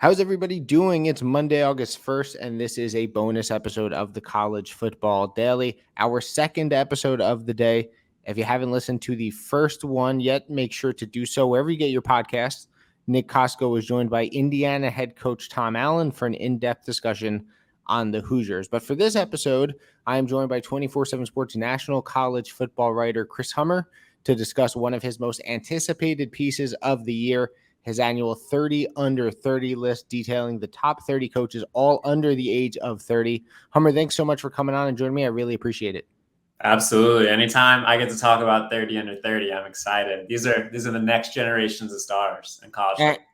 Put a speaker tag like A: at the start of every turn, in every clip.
A: How's everybody doing? It's Monday, August 1st, and this is a bonus episode of the College Football Daily, our second episode of the day. If you haven't listened to the first one yet, make sure to do so wherever you get your podcasts. Nick Costco was joined by Indiana head coach Tom Allen for an in-depth discussion on the Hoosiers. But for this episode, I am joined by 24/7 Sports national college football writer Chris Hummer to discuss one of his most anticipated pieces of the year, his annual 30 under 30 list detailing the top 30 coaches all under the age of 30. Hummer, thanks so much for coming on and joining me. I really appreciate it.
B: Absolutely. Anytime I get to talk about 30 under 30, I'm excited. These are the next generations of stars in college football.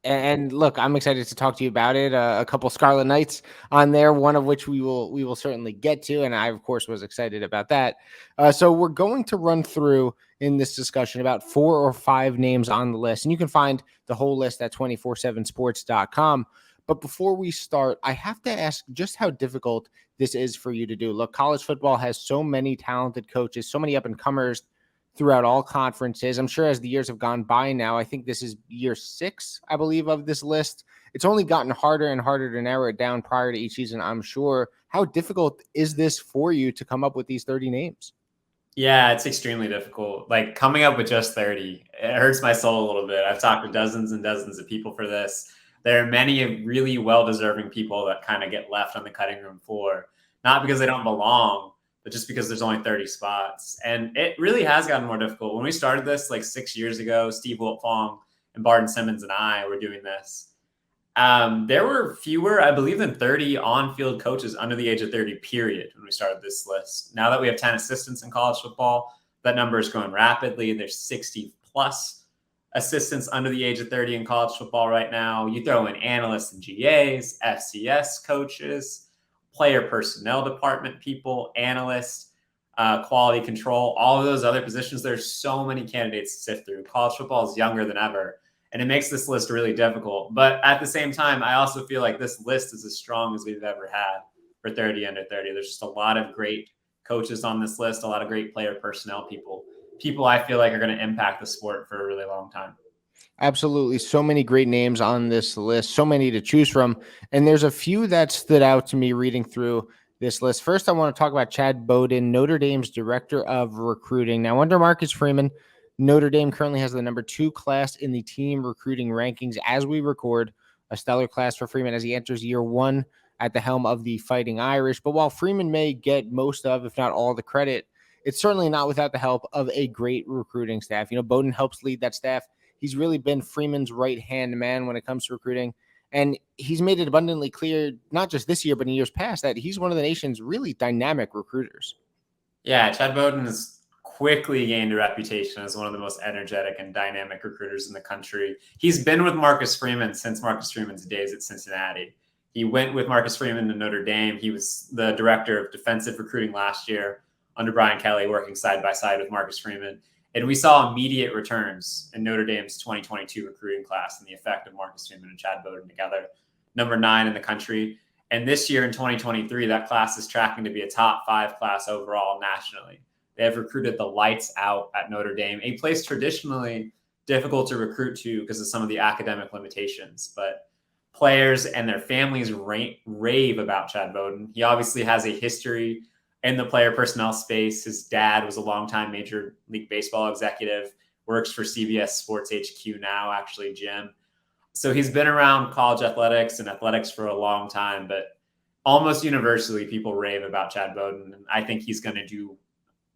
A: And look, I'm excited to talk to you about it. A couple Scarlet Knights on there, one of which we will certainly get to, and I of course was excited about that. So we're going to run through in this discussion about 4 or 5 names on the list, and you can find the whole list at 247sports.com. But before we start, I have to ask just how difficult this is for you to do. Look, college football has so many talented coaches, so many up and comers throughout all conferences. I'm sure as the years have gone by now, I think this is year 6, I believe, of this list. It's only gotten harder and harder to narrow it down prior to each season, I'm sure. How difficult is this for you to come up with these 30 names?
B: Yeah, it's extremely difficult. Like coming up with just 30, it hurts my soul a little bit. I've talked to dozens and dozens of people for this. There are many really well-deserving people that kind of get left on the cutting room floor, not because they don't belong, but just because there's only 30 spots. And it really has gotten more difficult. When we started this like 6 years ago, Steve Wiltfong and Barton Simmons and I were doing this. There were fewer, I believe, than 30 on-field coaches under the age of 30, period, when we started this list. Now that we have 10 assistants in college football, that number is growing rapidly. There's 60-plus assistants under the age of 30 in college football right now. You throw in analysts and GAs, FCS coaches, player personnel department people, analysts, quality control, all of those other positions. There's so many candidates to sift through. College football is younger than ever, and it makes this list really difficult. But at the same time, I also feel like this list is as strong as we've ever had for 30 under 30. There's just a lot of great coaches on this list, a lot of great player personnel people I feel like are going to impact the sport for a really long time.
A: Absolutely. So many great names on this list, so many to choose from. And there's a few that stood out to me reading through this list. First, I want to talk about Chad Bowden, Notre Dame's director of recruiting. Now, under Marcus Freeman, Notre Dame currently has the number 2 class in the team recruiting rankings as we record, a stellar class for Freeman as he enters year 1 at the helm of the Fighting Irish. But while Freeman may get most of, if not all, the credit, it's certainly not without the help of a great recruiting staff. Bowden helps lead that staff. He's really been Freeman's right-hand man when it comes to recruiting. And he's made it abundantly clear, not just this year, but in years past, that he's one of the nation's really dynamic recruiters.
B: Yeah, Chad Bowden has quickly gained a reputation as one of the most energetic and dynamic recruiters in the country. He's been with Marcus Freeman since Marcus Freeman's days at Cincinnati. He went with Marcus Freeman to Notre Dame. He was the director of defensive recruiting last year under Brian Kelly, working side by side with Marcus Freeman. And we saw immediate returns in Notre Dame's 2022 recruiting class and the effect of Marcus Freeman and Chad Bowden together, number 9 in the country. And this year in 2023, that class is tracking to be a top 5 class overall nationally. They have recruited the lights out at Notre Dame, a place traditionally difficult to recruit to because of some of the academic limitations. But players and their families rave about Chad Bowden. He obviously has a history in the player personnel space. His dad was a longtime Major League Baseball executive, works for CBS Sports HQ now, actually, Jim. So he's been around college athletics and athletics for a long time, but almost universally people rave about Chad Bowden. And I think he's going to do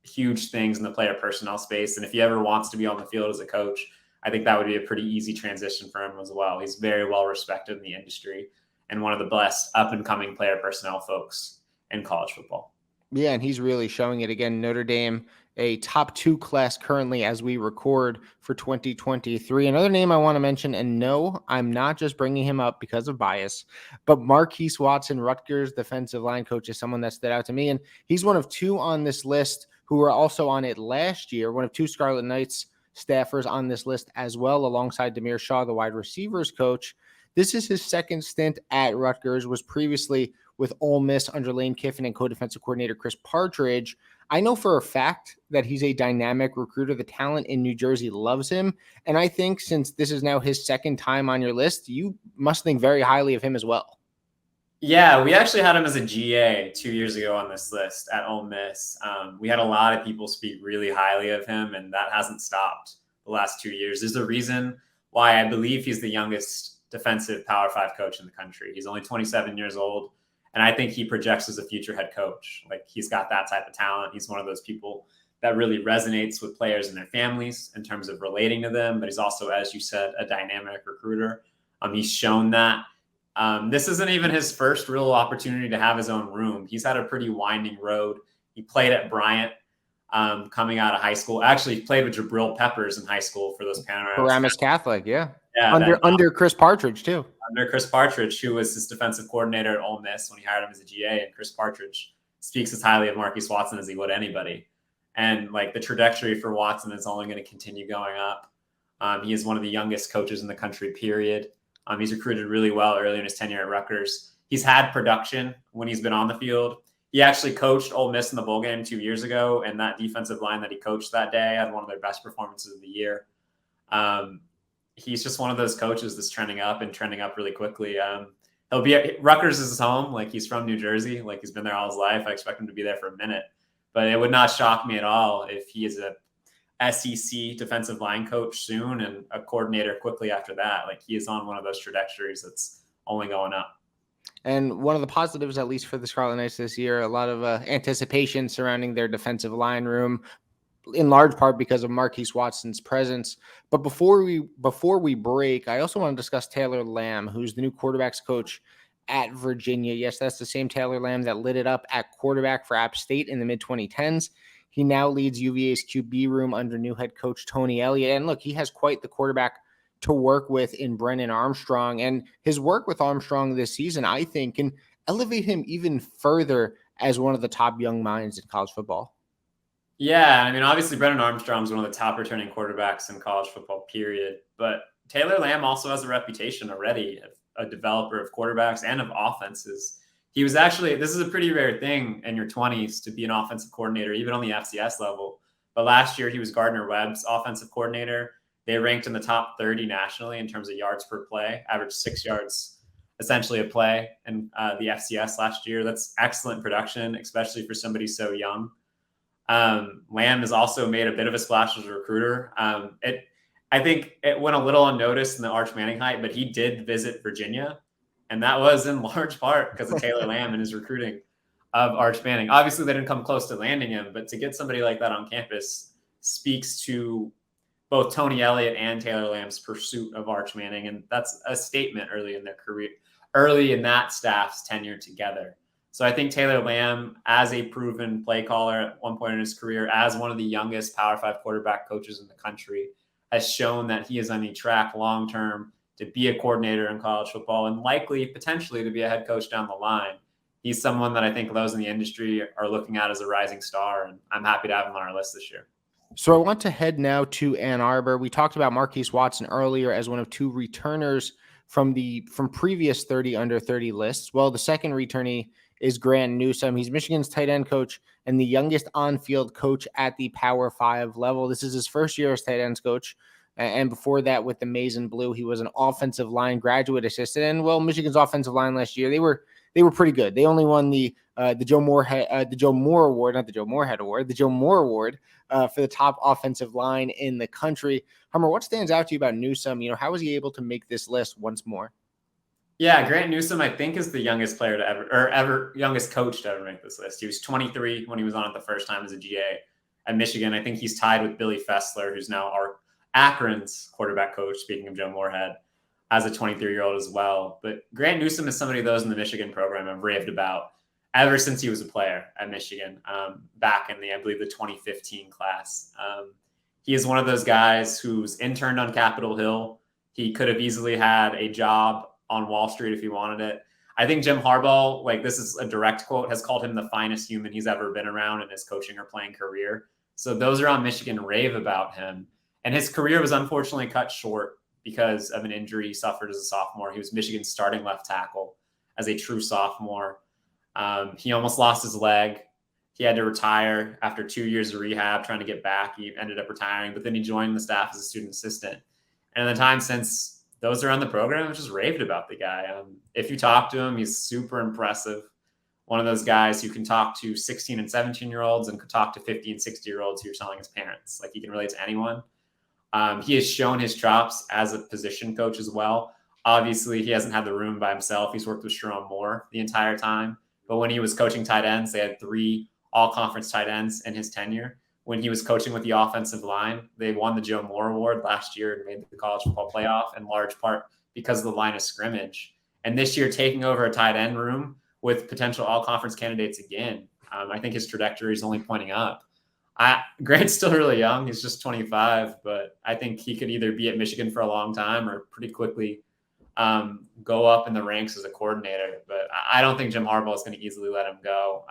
B: huge things in the player personnel space. And if he ever wants to be on the field as a coach, I think that would be a pretty easy transition for him as well. He's very well respected in the industry and one of the best up and coming player personnel folks in college football.
A: Yeah, and he's really showing it again. Notre Dame, a top 2 class currently as we record for 2023. Another name I want to mention, and no, I'm not just bringing him up because of bias, but Marquis Watson, Rutgers defensive line coach, is someone that stood out to me. And he's one of 2 on this list who were also on it last year, one of 2 Scarlet Knights staffers on this list as well, alongside Demir Shaw, the wide receivers coach. This is his second stint at Rutgers, was previously with Ole Miss under Lane Kiffin and co-defensive coordinator Chris Partridge. I know for a fact that he's a dynamic recruiter. The talent in New Jersey loves him. And I think since this is now his second time on your list, you must think very highly of him as well.
B: Yeah, we actually had him as a GA 2 years ago on this list at Ole Miss. We had a lot of people speak really highly of him, and that hasn't stopped the last 2 years. There's a reason why I believe he's the youngest defensive Power 5 coach in the country. He's only 27 years old, and I think he projects as a future head coach. Like, he's got that type of talent. He's one of those people that really resonates with players and their families in terms of relating to them, but he's also, as you said, a dynamic recruiter. He's shown that. This isn't even his first real opportunity to have his own room. He's had a pretty winding road. He played at Bryant coming out of high school. Actually, he played with Jabril Peppers in high school for those Panoramas.
A: Paramus Catholic, yeah.
B: Yeah,
A: Under Chris Partridge, too.
B: Under Chris Partridge, who was his defensive coordinator at Ole Miss when he hired him as a GA. And Chris Partridge speaks as highly of Marquis Watson as he would anybody. And like, the trajectory for Watson is only going to continue going up. He is one of the youngest coaches in the country, period. He's recruited really well early in his tenure at Rutgers. He's had production when he's been on the field. He actually coached Ole Miss in the bowl game 2 years ago, and that defensive line that he coached that day had one of their best performances of the year. He's just one of those coaches that's trending up and trending up really quickly. He'll be at Rutgers is his home. Like, he's from New Jersey. Like, he's been there all his life. I expect him to be there for a minute, but it would not shock me at all if he is a SEC defensive line coach soon and a coordinator quickly after that. Like, he is on one of those trajectories that's only going up.
A: And one of the positives, at least for the Scarlet Knights this year, a lot of anticipation surrounding their defensive line room, in large part because of Marquis Watson's presence. But before we break, I also want to discuss Taylor Lamb, who's the new quarterbacks coach at Virginia. Yes, that's the same Taylor Lamb that lit it up at quarterback for App State in the mid-2010s. He now leads UVA's QB room under new head coach Tony Elliott. And look, he has quite the quarterback to work with in Brennan Armstrong. And his work with Armstrong this season, I think, can elevate him even further as one of the top young minds in college football.
B: Yeah, I mean, obviously, Brennan Armstrong is one of the top returning quarterbacks in college football, period. But Taylor Lamb also has a reputation already of a developer of quarterbacks and of offenses. He was actually, this is a pretty rare thing in your 20s to be an offensive coordinator, even on the FCS level. But last year, he was Gardner Webb's offensive coordinator. They ranked in the top 30 nationally in terms of yards per play, averaged 6 yards essentially a play in the FCS last year. That's excellent production, especially for somebody so young. Lamb has also made a bit of a splash as a recruiter. I think it went a little unnoticed in the Arch Manning hype, but he did visit Virginia. And that was in large part because of Taylor Lamb and his recruiting of Arch Manning. Obviously, they didn't come close to landing him, but to get somebody like that on campus speaks to both Tony Elliott and Taylor Lamb's pursuit of Arch Manning. And that's a statement early in their career, early in that staff's tenure together. So I think Taylor Lamb, as a proven play caller at one point in his career, as one of the youngest Power 5 quarterback coaches in the country, has shown that he is on the track long-term to be a coordinator in college football and likely, potentially, to be a head coach down the line. He's someone that I think those in the industry are looking at as a rising star, and I'm happy to have him on our list this year.
A: So I want to head now to Ann Arbor. We talked about Marquis Watson earlier as one of two returners from previous 30 under 30 lists. Well, the second returnee is Grant Newsome. He's Michigan's tight end coach and the youngest on-field coach at the Power 5 level. This is his first year as tight ends coach. And before that, with the Maize and Blue, he was an offensive line graduate assistant. And well, Michigan's offensive line last year, they were pretty good. They only won the Joe Moore Award for the top offensive line in the country. Hummer, what stands out to you about Newsome? How was he able to make this list once more?
B: Yeah, Grant Newsome, I think, is the youngest player to ever youngest coach to ever make this list. He was 23 when he was on it the first time as a GA at Michigan. I think he's tied with Billy Fessler, who's now our Akron's quarterback coach, speaking of Joe Moorhead, as a 23-year-old as well. But Grant Newsome is somebody of those in the Michigan program I've raved about ever since he was a player at Michigan, back in I believe the 2015 class. He is one of those guys who's interned on Capitol Hill. He could have easily had a job on Wall Street if he wanted it. I think Jim Harbaugh, like, this is a direct quote, has called him the finest human he's ever been around in his coaching or playing career. So those around Michigan rave about him. And his career was unfortunately cut short because of an injury he suffered as a sophomore. He was Michigan's starting left tackle as a true sophomore. He almost lost his leg. He had to retire after 2 years of rehab, trying to get back. He ended up retiring, but then he joined the staff as a student assistant. And in the time since, those around the program have just raved about the guy. If you talk to him, he's super impressive. One of those guys who can talk to 16 and 17-year-olds and could talk to 50 and 60-year-olds who are telling his parents. Like, he can relate to anyone. He has shown his chops as a position coach as well. Obviously, he hasn't had the room by himself. He's worked with Sharon Moore the entire time. But when he was coaching tight ends, they had 3 all-conference tight ends in his tenure. When he was coaching with the offensive line, they won the Joe Moore Award last year and made the college football playoff in large part because of the line of scrimmage. And this year, taking over a tight end room with potential all-conference candidates again, I think his trajectory is only pointing up. Grant's still really young. He's just 25, but I think he could either be at Michigan for a long time or pretty quickly go up in the ranks as a coordinator. But I don't think Jim Harbaugh is going to easily let him go.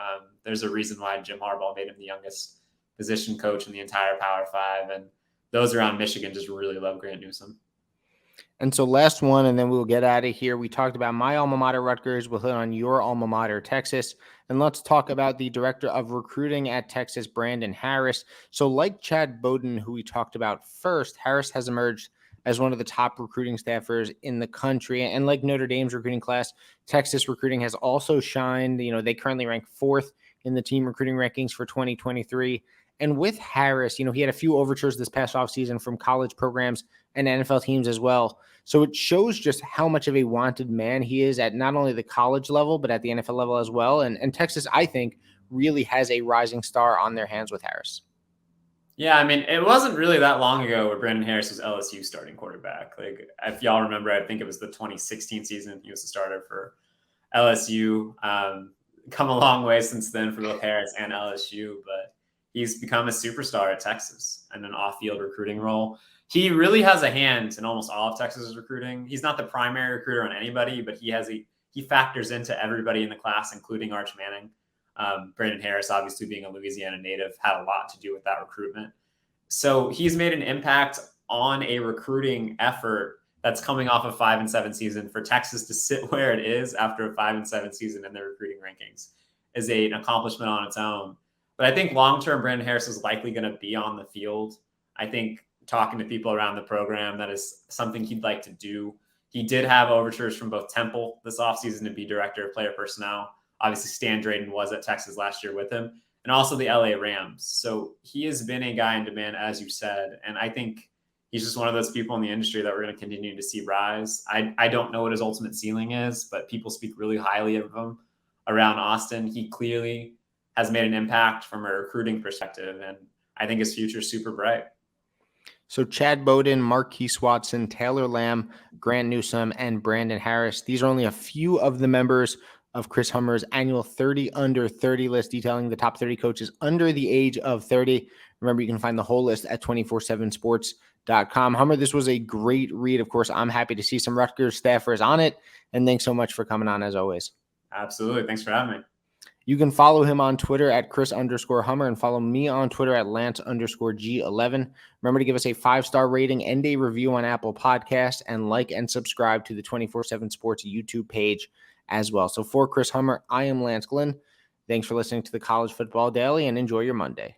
B: There's a reason why Jim Harbaugh made him the youngest position coach in the entire Power 5. And those around Michigan just really love Grant Newsome.
A: And so last one, and then we'll get out of here. We talked about my alma mater, Rutgers. We'll hit on your alma mater, Texas. And let's talk about the director of recruiting at Texas, Brandon Harris. So like Chad Bowden, who we talked about first, Harris has emerged as one of the top recruiting staffers in the country. And like Notre Dame's recruiting class, Texas recruiting has also shined. They currently rank 4th in the team recruiting rankings for 2023. And with Harris, he had a few overtures this past offseason from college programs and NFL teams as well. So it shows just how much of a wanted man he is at not only the college level, but at the NFL level as well. And Texas, I think, really has a rising star on their hands with Harris.
B: Yeah, I mean, it wasn't really that long ago where Brandon Harris was LSU starting quarterback. Like, if y'all remember, I think it was the 2016 season. He was the starter for LSU. Come a long way since then for both Harris and LSU, but he's become a superstar at Texas in an off-field recruiting role. He really has a hand in almost all of Texas's recruiting. He's not the primary recruiter on anybody, but he factors into everybody in the class, including Arch Manning. Brandon Harris, obviously being a Louisiana native, had a lot to do with that recruitment. So he's made an impact on a recruiting effort that's coming off a 5-7 season. For Texas to sit where it is after a 5-7 season in their recruiting rankings is an accomplishment on its own. But I think long-term Brandon Harris is likely going to be on the field. I think talking to people around the program, that is something he'd like to do. He did have overtures from both Temple this offseason to be director of player personnel. Obviously, Stan Drayton was at Texas last year with him, and also the LA Rams. So he has been a guy in demand, as you said. And I think he's just one of those people in the industry that we're going to continue to see rise. I don't know what his ultimate ceiling is, but people speak really highly of him around Austin. He clearly has made an impact from a recruiting perspective, and I think his future is super bright.
A: So Chad Bowden, Marquis Watson, Taylor Lamb, Grant Newsome, and Brandon Harris. These are only a few of the members of Chris Hummer's annual 30 Under 30 list, detailing the top 30 coaches under the age of 30. Remember, you can find the whole list at 247sports.com. Hummer, this was a great read. Of course, I'm happy to see some Rutgers staffers on it. And thanks so much for coming on, as always.
B: Absolutely. Thanks for having me.
A: You can follow him on Twitter at Chris_Hummer and follow me on Twitter at Lance_G11. Remember to give us a 5-star rating and a review on Apple Podcasts, and like and subscribe to the 247 Sports YouTube page as well. So for Chris Hummer, I am Lance Glynn. Thanks for listening to the College Football Daily, and enjoy your Monday.